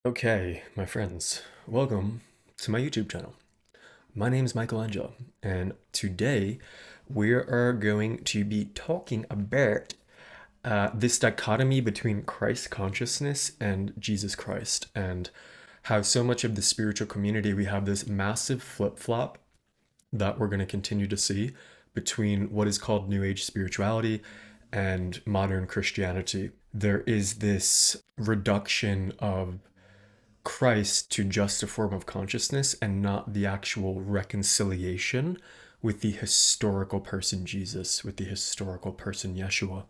Okay, my friends, welcome to my YouTube channel. My name is Michelangelo, and today we are going to be talking about this dichotomy between Christ consciousness and Jesus Christ, and how so much of the spiritual community we have this massive flip-flop that we're going to continue to see between what is called New Age spirituality and modern Christianity. There is this reduction of Christ to just a form of consciousness and not the actual reconciliation with the historical person Jesus, with the historical person Yeshua,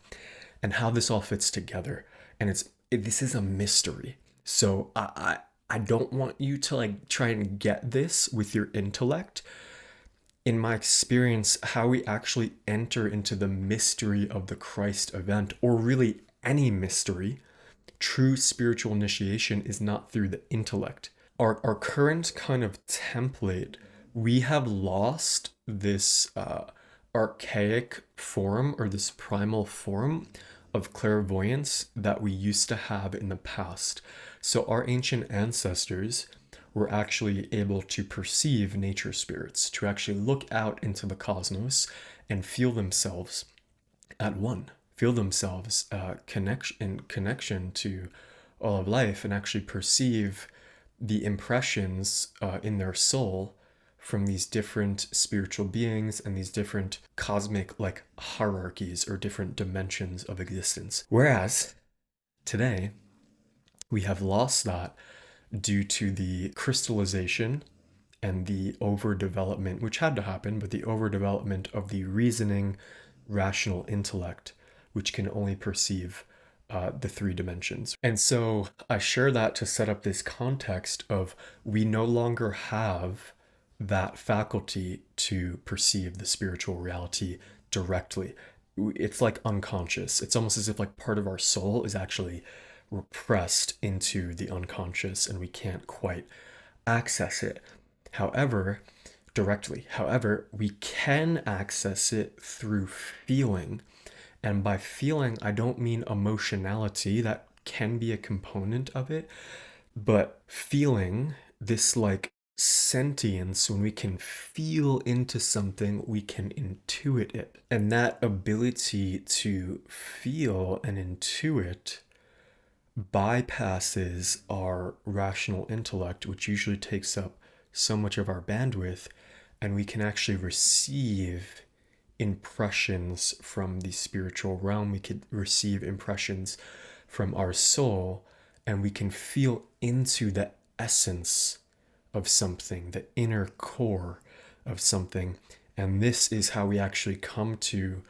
and how this all fits together. And this is a mystery. So I don't want you to like try and get this with your intellect. In my experience, how we actually enter into the mystery of the Christ event, or really any mystery, true spiritual initiation is not through the intellect. Our current kind of template, we have lost this archaic form or this primal form of clairvoyance that we used to have in the past. So our ancient ancestors were actually able to perceive nature spirits, to actually look out into the cosmos and feel themselves at one, feel themselves in connection to all of life, and actually perceive the impressions in their soul from these different spiritual beings and these different cosmic like hierarchies or different dimensions of existence. Whereas today we have lost that due to the crystallization and the overdevelopment, which had to happen, but the overdevelopment of the reasoning, rational intellect, which can only perceive the three dimensions. And so I share that to set up this context of we no longer have that faculty to perceive the spiritual reality directly. It's like unconscious. It's almost as if like part of our soul is actually repressed into the unconscious and we can't quite access it. However, directly. However, we can access it through feeling. And by feeling, I don't mean emotionality, that can be a component of it, but feeling this like sentience, when we can feel into something, we can intuit it. And that ability to feel and intuit bypasses our rational intellect, which usually takes up so much of our bandwidth, and we can actually receive impressions from the spiritual realm. We could receive impressions from our soul, and we can feel into the essence of something, the inner core of something. And this is how we actually come to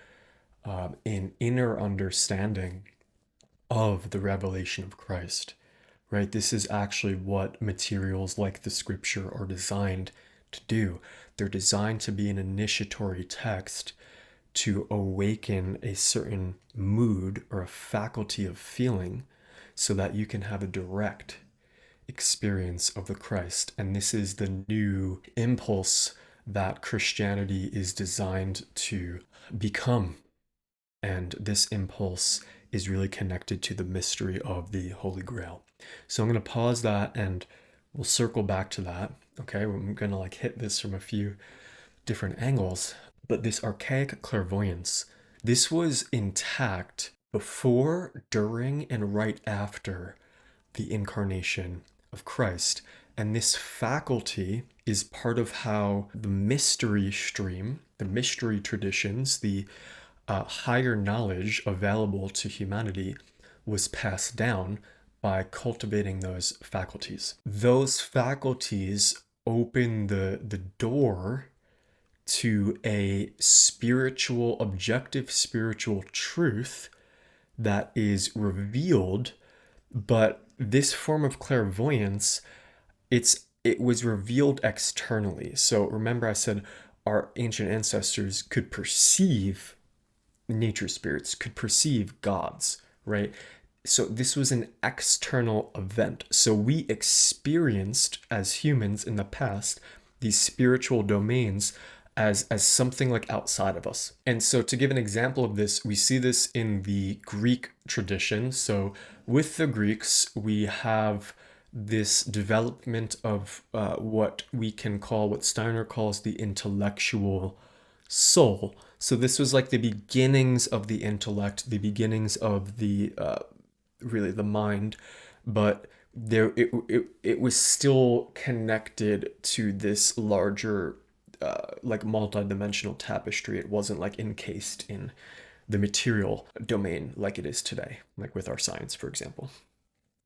an inner understanding of the revelation of Christ, right? This is actually what materials like the scripture are designed to do. They're designed to be an initiatory text to awaken a certain mood or a faculty of feeling so that you can have a direct experience of the Christ. And this is the new impulse that Christianity is designed to become. And this impulse is really connected to the mystery of the Holy Grail. So I'm going to pause that and we'll circle back to that. Okay, I'm going to like hit this from a few different angles. But this archaic clairvoyance, this was intact before, during, and right after the incarnation of Christ. And this faculty is part of how the mystery stream, the mystery traditions, the higher knowledge available to humanity was passed down by cultivating those faculties. Those faculties open the door to a spiritual, objective spiritual truth that is revealed, but this form of clairvoyance, it was revealed externally. So remember I said our ancient ancestors could perceive nature spirits, could perceive gods, right? So this was an external event. So we experienced as humans in the past these spiritual domains as something like outside of us. And so to give an example of this, we see this in the Greek tradition. So with the Greeks, we have this development of what Steiner calls the intellectual soul. So this was like the beginnings of the intellect, the beginnings of the really the mind, but it was still connected to this larger like multi-dimensional tapestry. It wasn't like encased in the material domain like it is today, like with our science, for example.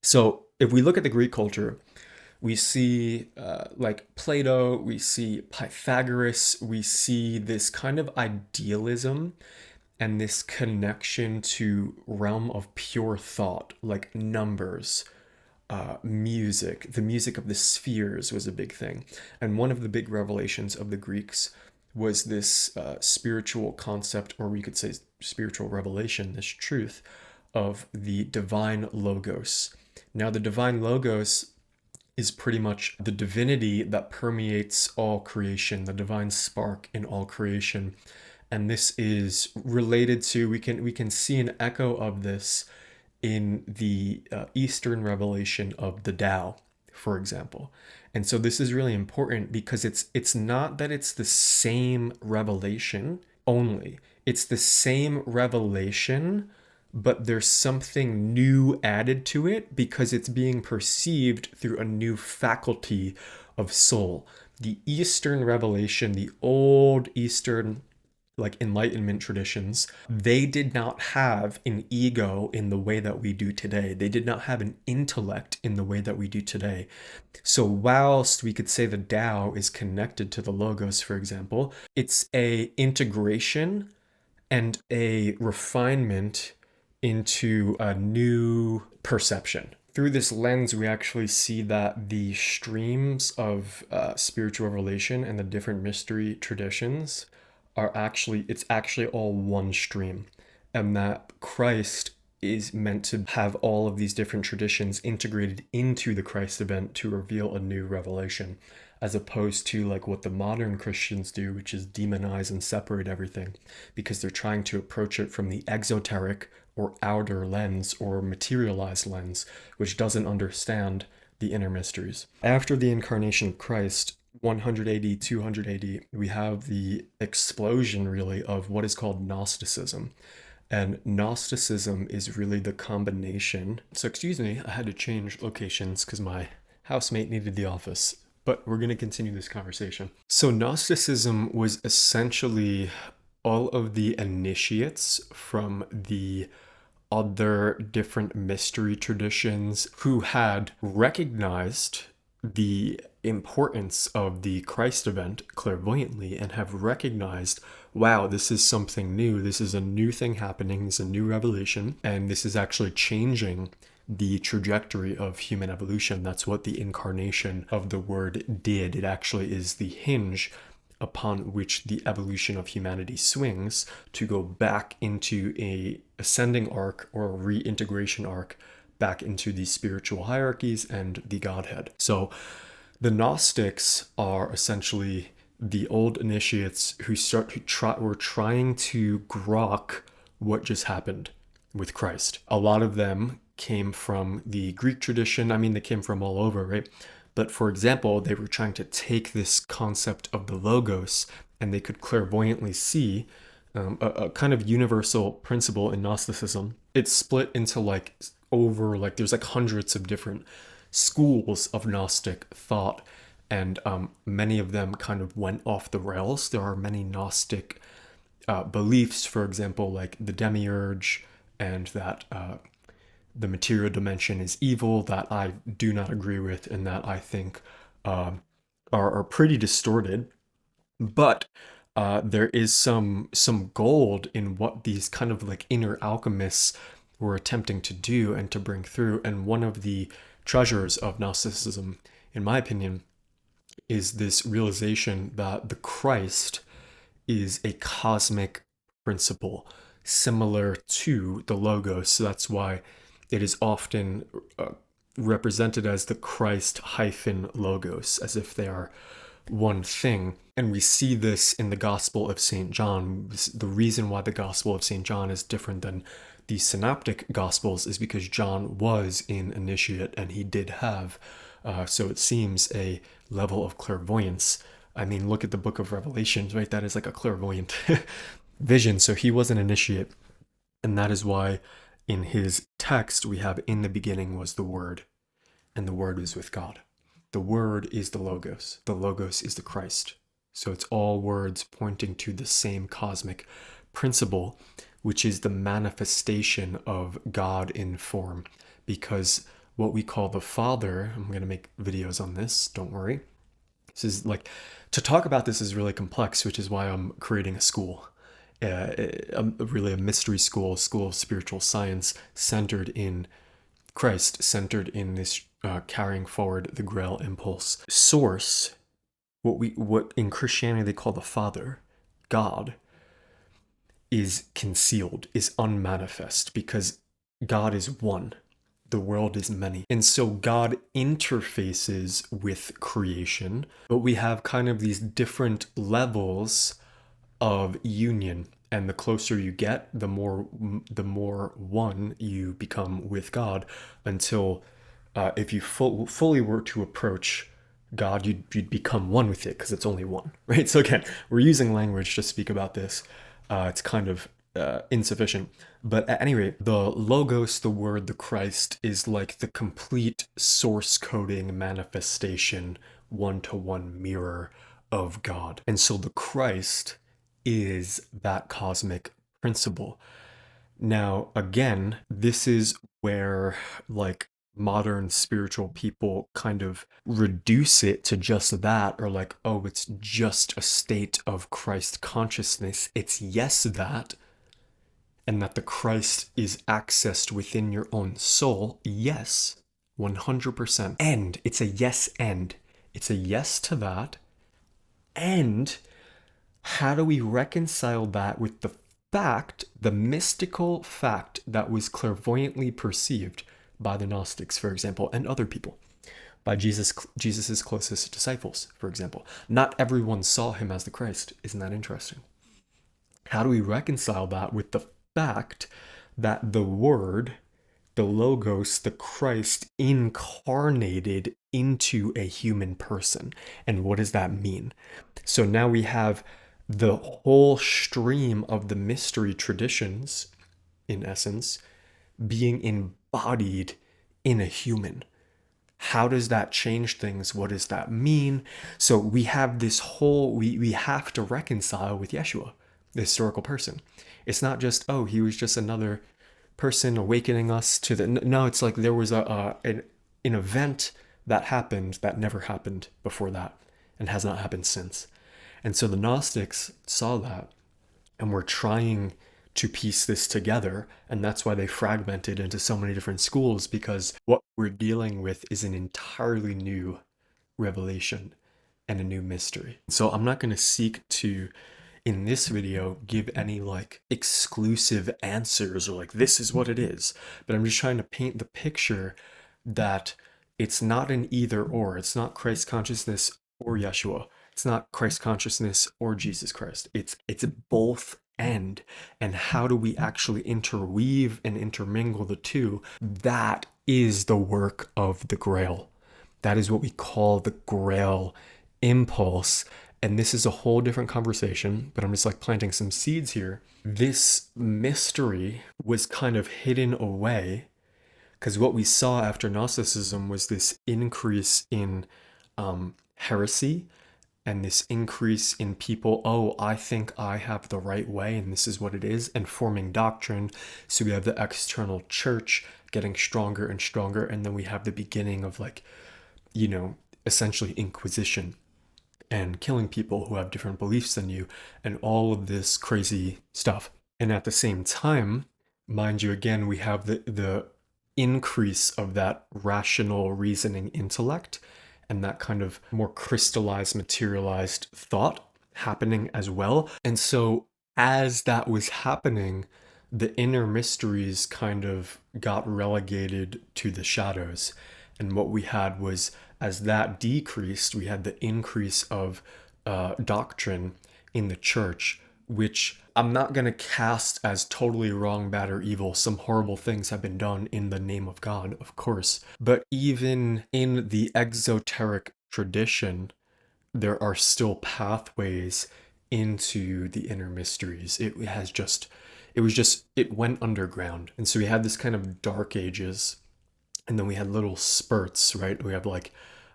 So if we look at the Greek culture, we see like Plato, we see Pythagoras, we see this kind of idealism and this connection to realm of pure thought, like numbers, music. The music of the spheres was a big thing. And one of the big revelations of the Greeks was this spiritual concept, or we could say spiritual revelation, this truth of the divine logos. Now, the divine logos is pretty much the divinity that permeates all creation, the divine spark in all creation. And this is related to, we can see an echo of this in the Eastern revelation of the Tao, for example. And so this is really important because it's not that it's the same revelation only. It's the same revelation, but there's something new added to it because it's being perceived through a new faculty of soul. The Eastern revelation, the old Eastern like Enlightenment traditions, they did not have an ego in the way that we do today. They did not have an intellect in the way that we do today. So whilst we could say the Tao is connected to the Logos, for example, it's a integration and a refinement into a new perception. Through this lens, we actually see that the streams of spiritual revelation and the different mystery traditions it's actually all one stream, and that Christ is meant to have all of these different traditions integrated into the Christ event to reveal a new revelation, as opposed to like what the modern Christians do, which is demonize and separate everything, because they're trying to approach it from the exoteric or outer lens or materialized lens, which doesn't understand the inner mysteries. After the incarnation of Christ, 180, 280, we have the explosion really of what is called Gnosticism. And Gnosticism is really the combination. So, excuse me, I had to change locations because my housemate needed the office. But we're going to continue this conversation. So, Gnosticism was essentially all of the initiates from the other different mystery traditions who had recognized the importance of the Christ event clairvoyantly and have recognized, wow, this is something new. This is a new thing happening. This is a new revelation. And this is actually changing the trajectory of human evolution. That's what the incarnation of the word did. It actually is the hinge upon which the evolution of humanity swings to go back into a ascending arc or a reintegration arc back into the spiritual hierarchies and the Godhead. So the Gnostics are essentially the old initiates who were trying to grok what just happened with Christ. A lot of them came from the Greek tradition. I mean, they came from all over, right? But for example, they were trying to take this concept of the Logos, and they could clairvoyantly see a kind of universal principle in Gnosticism. It's split into there's like hundreds of different schools of Gnostic thought, and many of them kind of went off the rails. There are many Gnostic beliefs, for example, like the demiurge, and that the material dimension is evil, that I do not agree with, and that I think are pretty distorted. But there is some gold in what these kind of like inner alchemists were attempting to do and to bring through. And one of the treasures of Gnosticism, in my opinion, is this realization that the Christ is a cosmic principle similar to the Logos. So that's why it is often represented as the Christ hyphen Logos, as if they are one thing. And we see this in the Gospel of St. John. The reason why the Gospel of St. John is different than the synoptic gospels is because John was an initiate and he did have, so it seems, a level of clairvoyance. I mean, look at the book of Revelations, right? That is like a clairvoyant vision. So he was an initiate. And that is why in his text we have, in the beginning was the Word, and the Word was with God. The Word is the Logos. The Logos is the Christ. So it's all words pointing to the same cosmic principle, which is the manifestation of God in form. Because what we call the Father, I'm going to make videos on this, don't worry. This is like, to talk about this is really complex, which is why I'm creating a school. Really a mystery school, school of spiritual science centered in Christ, centered in this carrying forward the Grail impulse. Source, what in Christianity they call the Father, God, is concealed, is unmanifest, because God is one. The world is many. And so God interfaces with creation, but we have kind of these different levels of union. And the closer you get, the more one you become with God, until if you fully were to approach God, you'd become one with it, because it's only one, right? So again, we're using language to speak about this. It's kind of insufficient. But at any rate, the Logos, the Word, the Christ, is like the complete source coding manifestation, one-to-one mirror of God. And so the Christ is that cosmic principle. Now, again, this is where like modern spiritual people kind of reduce it to just that, or like, oh, it's just a state of Christ consciousness. It's yes, that, and that the Christ is accessed within your own soul. Yes, 100%. And it's a yes, and it's a yes to that. And how do we reconcile that with the fact, the mystical fact that was clairvoyantly perceived by the Gnostics, for example, and other people, by Jesus's closest disciples, for example? Not everyone saw him as the Christ. Isn't that interesting? How do we reconcile that with the fact that the Word, the Logos, the Christ, incarnated into a human person? And what does that mean? So now we have the whole stream of the mystery traditions, in essence, being embodied in a human. How does that change things? What does that mean? So we have this whole, we have to reconcile with Yeshua, the historical person. It's not just, oh, he was just another person awakening us to the, no, it's like there was an event that happened that never happened before that and has not happened since. And so the Gnostics saw that and were trying to piece this together. And that's why they fragmented into so many different schools, because what we're dealing with is an entirely new revelation and a new mystery. So I'm not going to seek to, in this video, give any like exclusive answers or like this is what it is, but I'm just trying to paint the picture that it's not an either or. It's not Christ consciousness or Yeshua. It's not Christ consciousness or Jesus Christ. It's both and. And how do we actually interweave and intermingle the two? That is the work of the Grail. That is what we call the Grail impulse. And this is a whole different conversation, but I'm just like planting some seeds here. This mystery was kind of hidden away, because what we saw after Gnosticism was this increase in heresy, and this increase in people, oh, I think I have the right way and this is what it is, and forming doctrine. So we have the external church getting stronger and stronger, and then we have the beginning of like, you know, essentially Inquisition and killing people who have different beliefs than you and all of this crazy stuff. And at the same time, mind you, again, we have the increase of that rational reasoning intellect and that kind of more crystallized, materialized thought happening as well. And so as that was happening, the inner mysteries kind of got relegated to the shadows. And what we had was, as that decreased, we had the increase of doctrine in the church, which I'm not going to cast as totally wrong, bad, or evil. Some horrible things have been done in the name of God, of course. But even in the exoteric tradition, there are still pathways into the inner mysteries. It went underground. And so we had this kind of dark ages, and then we had little spurts, right? We have like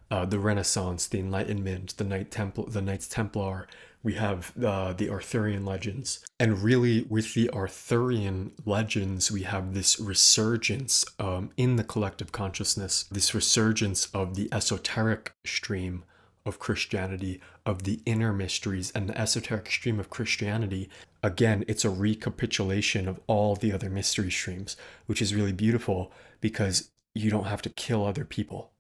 the Renaissance, the Enlightenment, the Knights Templar. We have the Arthurian legends, and really, with the Arthurian legends, we have this resurgence in the collective consciousness, this resurgence of the esoteric stream of Christianity, of the inner mysteries, and the esoteric stream of Christianity. Again, it's a recapitulation of all the other mystery streams, which is really beautiful because you don't have to kill other people.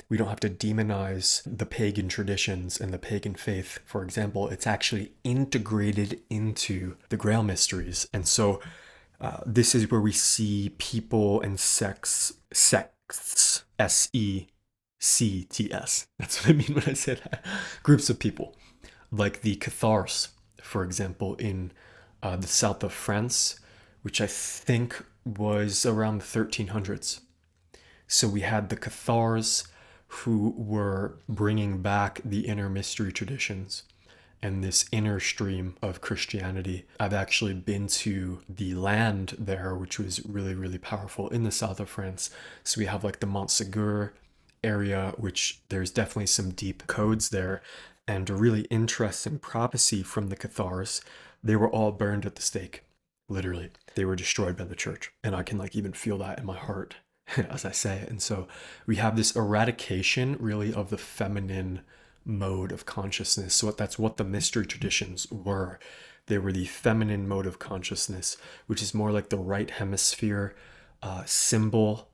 We don't have to demonize the pagan traditions and the pagan faith. For example, it's actually integrated into the Grail mysteries. And so this is where we see people and sects, sects, that's what I mean when I say that. Groups of people, like the Cathars, for example, in the south of France, which I think was around the 1300s. So we had the Cathars who were bringing back the inner mystery traditions and this inner stream of Christianity. I've actually been to the land there, which was really, really powerful in the south of France. So we have like the Montsegur area, which there's definitely some deep codes there, and a really interesting prophecy from the Cathars. They were all burned at the stake. Literally, they were destroyed by the church. And I can like even feel that in my heart as I say it. And so we have this eradication really of the feminine mode of consciousness. So that's what the mystery traditions were. They were the feminine mode of consciousness, which is more like the right hemisphere symbol,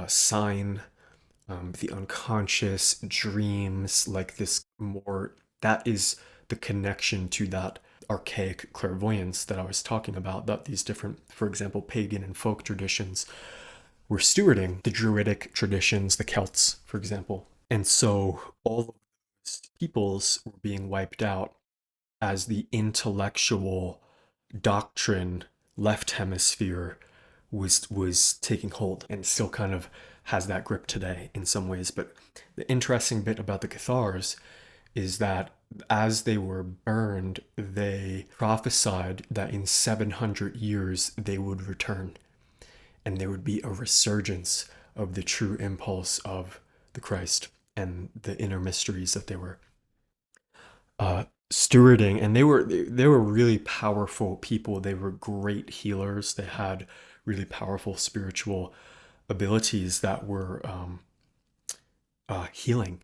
sign, the unconscious, dreams, like this more, that is the connection to that archaic clairvoyance that I was talking about, that these different, for example, pagan and folk traditions were stewarding, the Druidic traditions, the Celts, for example. And so all of those peoples were being wiped out as the intellectual doctrine left hemisphere was taking hold, and still kind of has that grip today in some ways. But the interesting bit about the Cathars is that as they were burned, they prophesied that in 700 years they would return, and there would be a resurgence of the true impulse of the Christ and the inner mysteries that they were stewarding. And they were really powerful people. They were great healers. They had really powerful spiritual abilities that were healing.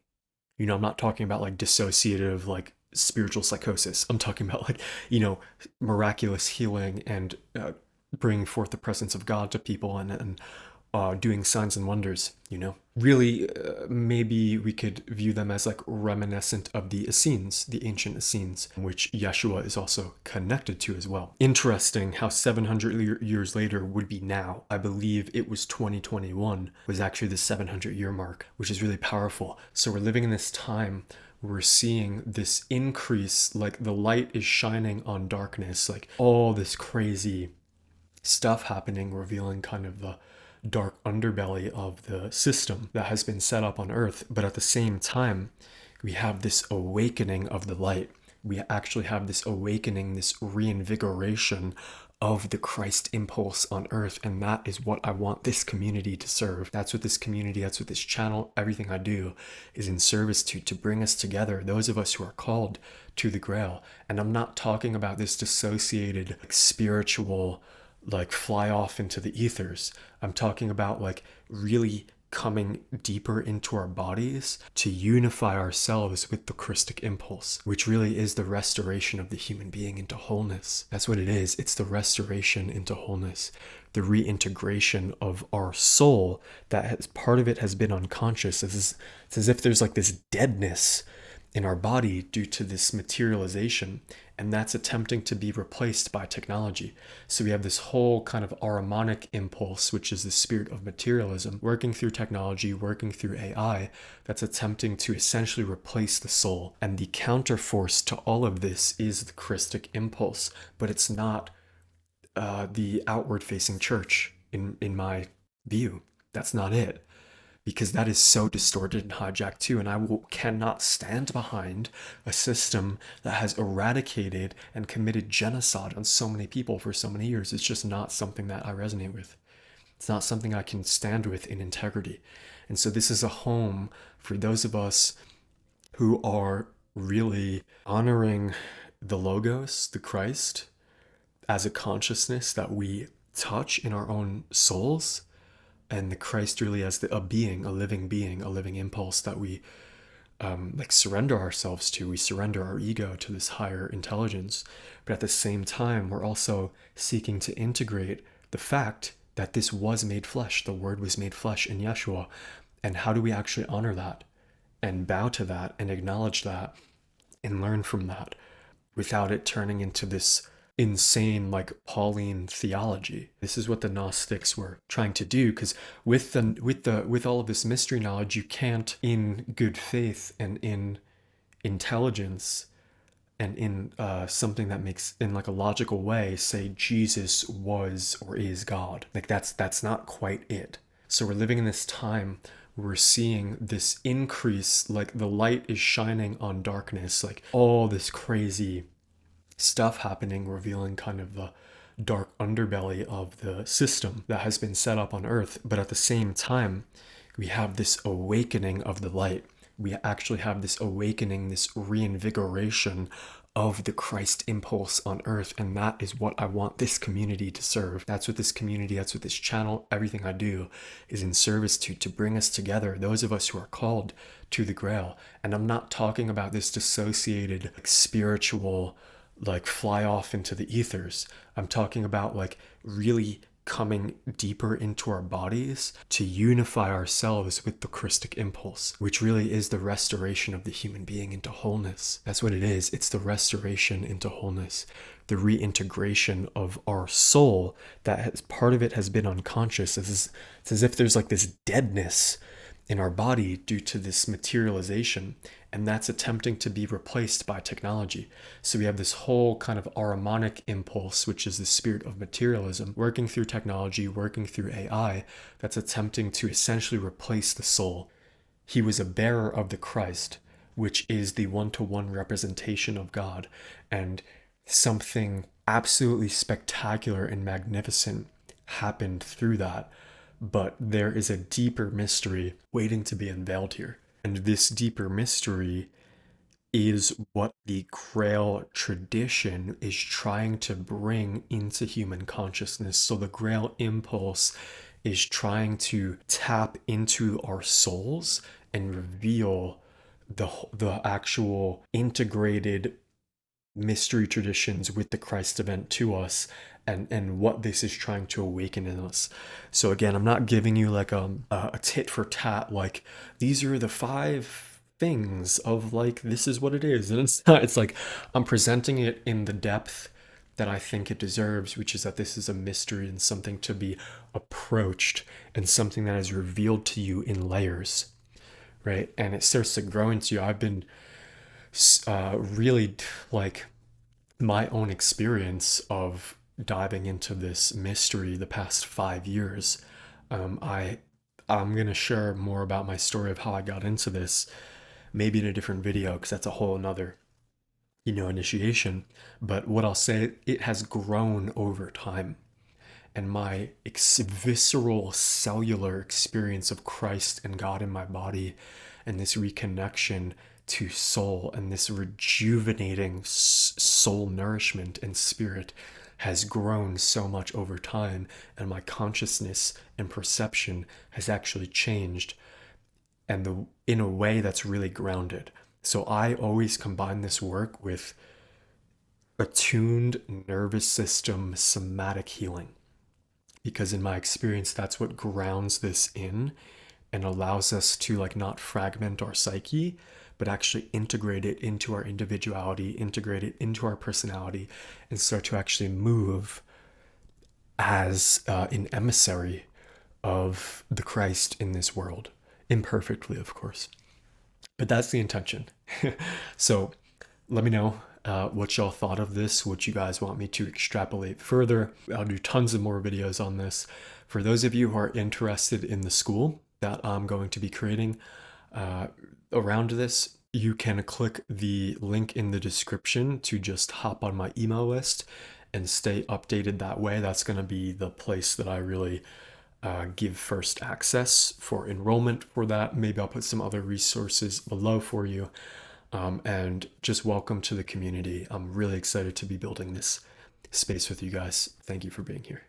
You know, I'm not talking about like dissociative, like spiritual psychosis. I'm talking about like, miraculous healing and bringing forth the presence of God to people, and doing signs and wonders. Really, maybe we could view them as like reminiscent of the Essenes, the ancient Essenes, which Yeshua is also connected to as well. Interesting how 700 years later would be now. I believe it was 2021 was actually the 700-year mark, which is really powerful. So we're living in this time, we're seeing this increase, like the light is shining on darkness, like all this crazy stuff happening, revealing kind of the dark underbelly of the system that has been set up on Earth. But at the same time, we have this awakening of the light. We actually have this awakening, this reinvigoration of the Christ impulse on Earth. And that is what I want this community to serve. That's what this community, that's what this channel, everything I do is in service to bring us together, those of us who are called to the Grail. And I'm not talking about this dissociated, like, spiritual, like fly off into the ethers. I'm talking about like really coming deeper into our bodies to unify ourselves with the Christic impulse, which really is the restoration of the human being into wholeness. That's what it is. It's the restoration into wholeness, the reintegration of our soul that has, part of it has been unconscious. It's as if there's like this deadness in our body due to this materialization, and that's attempting to be replaced by technology. So we have this whole kind of Ahrimanic impulse, which is the spirit of materialism, working through technology, working through AI, that's attempting to essentially replace the soul. And the counterforce to all of this is the Christic impulse, but it's not the outward facing church in my view. That's not it, because that is so distorted and hijacked too. And cannot stand behind a system that has eradicated and committed genocide on so many people for so many years. It's just not something that I resonate with. It's not something I can stand with in integrity. And so this is a home for those of us who are really honoring the Logos, the Christ, as a consciousness that we touch in our own souls, and the Christ really as a being, a living impulse that we like surrender ourselves to. We surrender our ego to this higher intelligence, but at the same time, we're also seeking to integrate the fact that this was made flesh. The Word was made flesh in Yeshua, and how do we actually honor that and bow to that and acknowledge that and learn from that without it turning into this insane like Pauline theology. This is what the Gnostics were trying to do, because with all of this mystery knowledge, you can't in good faith and in intelligence and in something that makes in like a logical way say Jesus was or is God. Like that's not quite it. So we're living in this time where we're seeing this increase, like the light is shining on darkness, like all this crazy stuff happening, revealing kind of the dark underbelly of the system that has been set up on earth. But at the same time, we have this awakening of the light. We actually have this awakening, this reinvigoration of the Christ impulse on earth. And that is what I want this community to serve. That's what this community, that's what this channel, everything I do is in service to bring us together, those of us who are called to the Grail. And I'm not talking about this dissociated like, spiritual like fly off into the ethers. I'm talking about like really coming deeper into our bodies to unify ourselves with the Christic impulse, which really is the restoration of the human being into wholeness. That's what it is. It's the restoration into wholeness, the reintegration of our soul that has, part of it has been unconscious. It's as if there's like this deadness in our body due to this materialization, and that's attempting to be replaced by technology. So we have this whole kind of Ahrimanic impulse, which is the spirit of materialism, working through technology, working through AI, that's attempting to essentially replace the soul. He was a bearer of the Christ, which is the one-to-one representation of God, and something absolutely spectacular and magnificent happened through that. But there is a deeper mystery waiting to be unveiled here. And this deeper mystery is what the Grail tradition is trying to bring into human consciousness. So the Grail impulse is trying to tap into our souls and reveal the actual integrated mystery traditions with the Christ event to us, and what this is trying to awaken in us. So again, I'm not giving you like a tit for tat, like these are the 5 things of like this is what it is, and it's not. It's like I'm presenting it in the depth that I think it deserves, which is that this is a mystery and something to be approached and something that is revealed to you in layers, right? And it starts to grow into you. I've been really like my own experience of diving into this mystery the past 5 years. I'm gonna share more about my story of how I got into this, maybe in a different video, because that's a whole another, initiation. But what I'll say, it has grown over time, and my visceral cellular experience of Christ and God in my body, and this reconnection to soul and this rejuvenating soul nourishment and spirit has grown so much over time, and my consciousness and perception has actually changed, and in a way that's really grounded. So I always combine this work with attuned nervous system somatic healing, because in my experience that's what grounds this in and allows us to like not fragment our psyche, but actually integrate it into our individuality, integrate it into our personality, and start to actually move as an emissary of the Christ in this world. Imperfectly, of course. But that's the intention. So let me know what y'all thought of this, what you guys want me to extrapolate further. I'll do tons of more videos on this. For those of you who are interested in the school that I'm going to be creating around this, you can click the link in the description to just hop on my email list and stay updated that way. That's going to be the place that I really give first access for enrollment for that. Maybe I'll put some other resources below for you. And just welcome to the community. I'm really excited to be building this space with you guys. Thank you for being here.